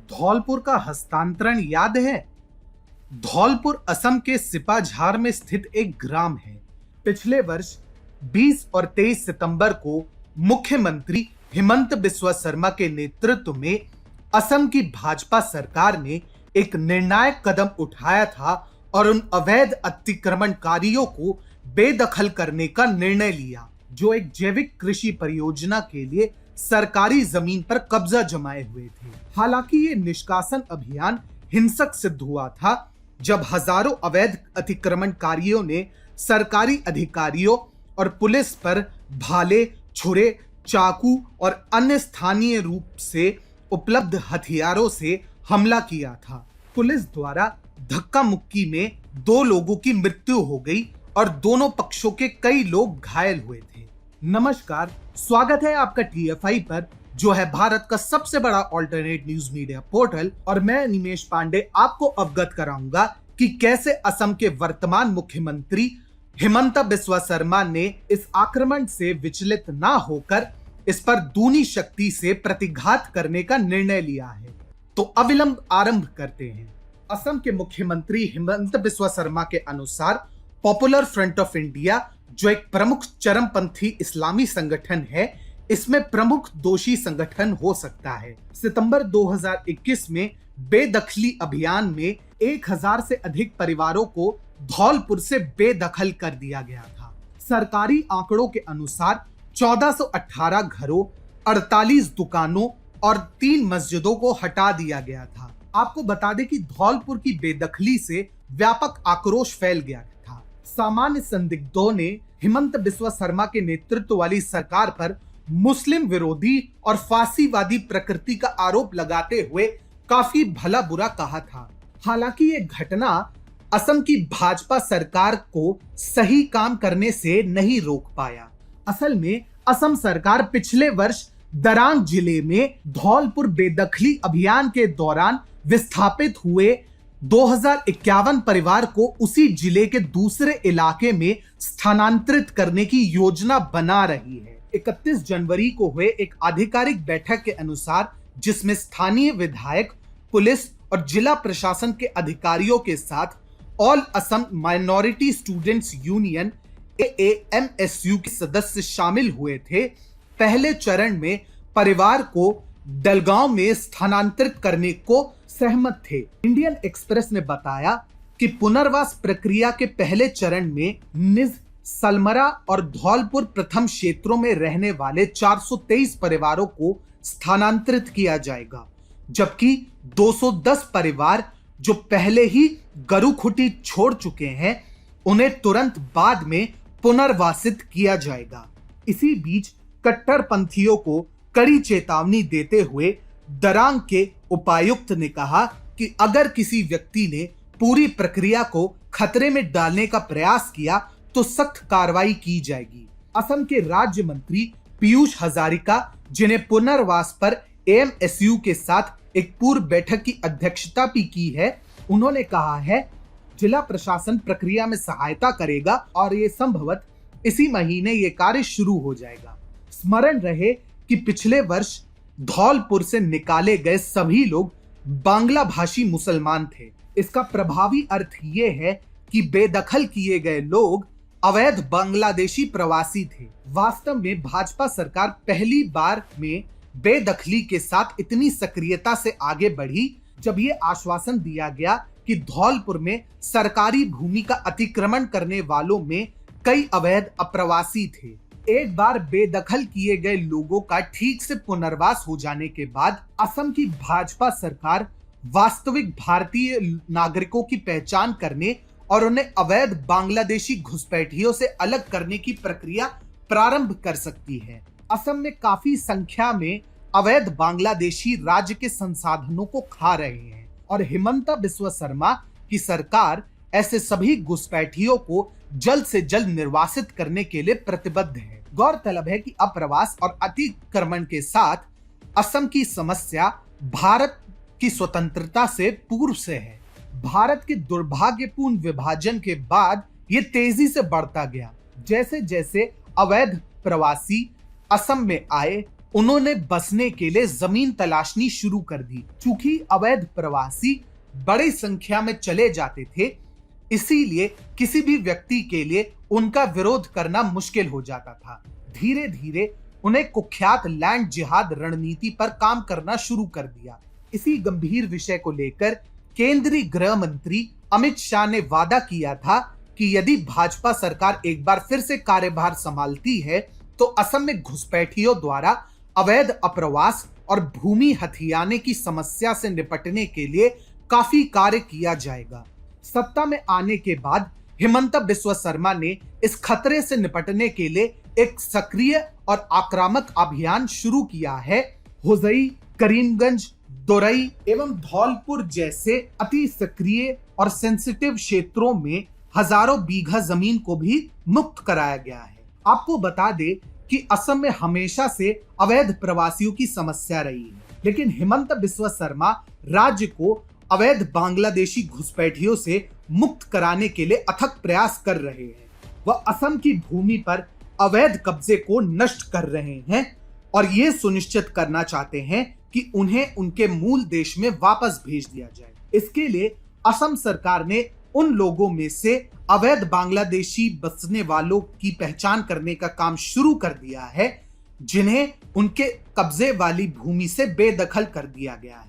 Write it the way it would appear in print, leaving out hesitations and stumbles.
धौलपुर का हस्तांतरण याद है? धौलपुर असम के सिपाझार में स्थित एक ग्राम है। पिछले वर्ष 20 और 23 सितंबर को मुख्यमंत्री हिमंत बिस्वा शर्मा के नेतृत्व में असम की भाजपा सरकार ने एक निर्णायक कदम उठाया था और उन अवैध अतिक्रमणकारियों को बेदखल करने का निर्णय लिया, जो एक जैविक कृषि परियोजना के लिए सरकारी जमीन पर कब्जा जमाए हुए थे। हालांकि ये निष्कासन अभियान हिंसक सिद्ध हुआ था, जब हजारों अवैध अतिक्रमणकारियों ने सरकारी अधिकारियों और पुलिस पर भाले, छुरे, चाकू और अन्य स्थानीय रूप से उपलब्ध हथियारों से हमला किया था। पुलिस द्वारा धक्का मुक्की में 2 लोगों की मृत्यु हो गई और दोनों पक्षों के कई लोग घायल हुए थे। नमस्कार, स्वागत है आपका TFI पर, जो है भारत का सबसे बड़ा ऑल्टरनेट न्यूज मीडिया पोर्टल। और मैं निमेश पांडे आपको अवगत कराऊंगा कि कैसे असम के वर्तमान मुख्यमंत्री हिमंता बिस्वा शर्मा ने इस आक्रमण से विचलित ना होकर इस पर दूनी शक्ति से प्रतिघात करने का निर्णय लिया है। तो अविलंब आरंभ करते हैं। असम के मुख्यमंत्री हिमंता बिस्वा शर्मा के अनुसार पॉपुलर फ्रंट ऑफ इंडिया, जो एक प्रमुख चरमपंथी इस्लामी संगठन है, इसमें प्रमुख दोषी संगठन हो सकता है। सितंबर 2021 में बेदखली अभियान में 1000 से अधिक परिवारों को धौलपुर से बेदखल कर दिया गया था। सरकारी आंकड़ों के अनुसार 1418 घरों, 48 दुकानों और 3 मस्जिदों को हटा दिया गया था। आपको बता दें कि धौलपुर की बेदखली से व्यापक आक्रोश फैल गया था। सामान्य संदिग्धों ने हिमंत बिस्वा शर्मा के नेतृत्व वाली सरकार पर मुस्लिम विरोधी और फांसीवादी प्रकृति का आरोप लगाते हुए काफी भला बुरा कहा था। हालांकि ये घटना असम की भाजपा सरकार को सही काम करने से नहीं रोक पाया। असल में असम सरकार पिछले वर्ष दरांग जिले में धौलपुर बेदखली अभियान के दौरान विस्थापित हुए 2051 परिवार को उसी जिले के दूसरे इलाके में स्थानांतरित करने की योजना बना रही है। 31 जनवरी को हुए एक आधिकारिक बैठक के अनुसार, जिसमें स्थानीय विधायक, पुलिस और जिला प्रशासन के अधिकारियों के साथ all Assam minority students union AAMSU के सदस्य शामिल हुए थे। पहले चरण में परिवार को डलगांव में स्थानांतरित करने को सहमत थे। इंडियन एक्सप्रेस ने बताया कि पुनर्वास प्रक्रिया के पहले चरण में निज, सलमरा और धौलपुर प्रथम क्षेत्रों में रहने वाले 423 परिवारों को स्थानांतरित किया जाएगा, जबकि 210 परिवार जो पहले ही गरुखुटी छोड़ चुके हैं, उन्हें तुरंत बाद में पुनर्वासित किया जाएगा। इसी बीच कट्टरपंथियों को कड़ी चेतावनी देते हुए दरांग के उपायुक्त ने कहा कि अगर किसी व्यक्ति ने पूरी प्रक्रिया को खतरे में डालने का प्रयास किया तो सख्त कार्रवाई की जाएगी। असम के राज्य मंत्री पीयूष हजारिका, जिन्हें पुनर्वास पर AMSU के साथ एक पूर्व बैठक की अध्यक्षता भी की है, उन्होंने कहा है जिला प्रशासन प्रक्रिया में सहायता करेगा और ये संभवतः इसी महीने ये कार्य शुरू हो जाएगा। स्मरण रहे कि पिछले वर्ष धौलपुर से निकाले गए सभी लोग बांग्ला भाषी मुसलमान थे। इसका प्रभावी अर्थ ये है कि बेदखल किए गए लोग अवैध बांग्लादेशी प्रवासी थे। वास्तव में भाजपा सरकार पहली बार में बेदखली के साथ इतनी सक्रियता से आगे बढ़ी जब ये आश्वासन दिया गया कि धौलपुर में सरकारी भूमि का अतिक्रमण करने वालों में कई अवैध अप्रवासी थे। एक बार बेदखल किए गए लोगों का ठीक से पुनर्वास हो जाने के बाद असम की भाजपा सरकार वास्तविक भारतीय नागरिकों की पहचान करने और उन्हें अवैध बांग्लादेशी घुसपैठियों से अलग करने की प्रक्रिया प्रारंभ कर सकती है। असम में काफी संख्या में अवैध बांग्लादेशी राज्य के संसाधनों को खा रहे हैं और हिमंता बिस्वा शर्मा की सरकार ऐसे सभी घुसपैठियों को जल्द से जल्द निर्वासित करने के लिए प्रतिबद्ध है। गौरतलब है कि अप्रवास और अतिक्रमण के साथ असम की समस्या भारत की स्वतंत्रता से पूर्व से है। भारत के दुर्भाग्यपूर्ण विभाजन के बाद ये तेजी से बढ़ता गया। जैसे जैसे अवैध प्रवासी असम में आए, उन्होंने बसने के लिए जमीन तलाशनी शुरू कर दी। चूंकि अवैध प्रवासी बड़ी संख्या में चले जाते थे, इसीलिए किसी भी व्यक्ति के लिए उनका विरोध करना मुश्किल हो जाता था। धीरे धीरे उन्हें कुख्यात लैंड जिहाद रणनीति पर काम करना शुरू कर दिया। इसी गंभीर विषय को लेकर केंद्रीय गृह मंत्री अमित शाह ने वादा किया था कि यदि भाजपा सरकार एक बार फिर से कार्यभार संभालती है तो असम में घुसपैठियों द्वारा अवैध अप्रवास और भूमि हथियाने की समस्या से निपटने के लिए काफी कार्य किया जाएगा। सत्ता में आने के बाद हिमंता बिस्वा शर्मा ने इस खतरे से निपटने के लिए एक सक्रिय और आक्रामक अभियान शुरू किया है। हुजई, करीमगंज, दोरई एवं धौलपुर जैसे अति सक्रिय और सेंसिटिव क्षेत्रों में हजारों बीघा जमीन को भी मुक्त कराया गया है। आपको बता दे कि असम में हमेशा से अवैध प्रवासियों की समस्या रही है, लेकिन हिमंता बिस्वा शर्मा राज्य को अवैध बांग्लादेशी घुसपैठियों से मुक्त कराने के लिए अथक प्रयास कर रहे हैं। वह असम की भूमि पर अवैध कब्जे को नष्ट कर रहे हैं और ये सुनिश्चित करना चाहते हैं कि उन्हें उनके मूल देश में वापस भेज दिया जाए। इसके लिए असम सरकार ने उन लोगों में से अवैध बांग्लादेशी बसने वालों की पहचान करने का काम शुरू कर दिया है, जिन्हें उनके कब्जे वाली भूमि से बेदखल कर दिया गया है।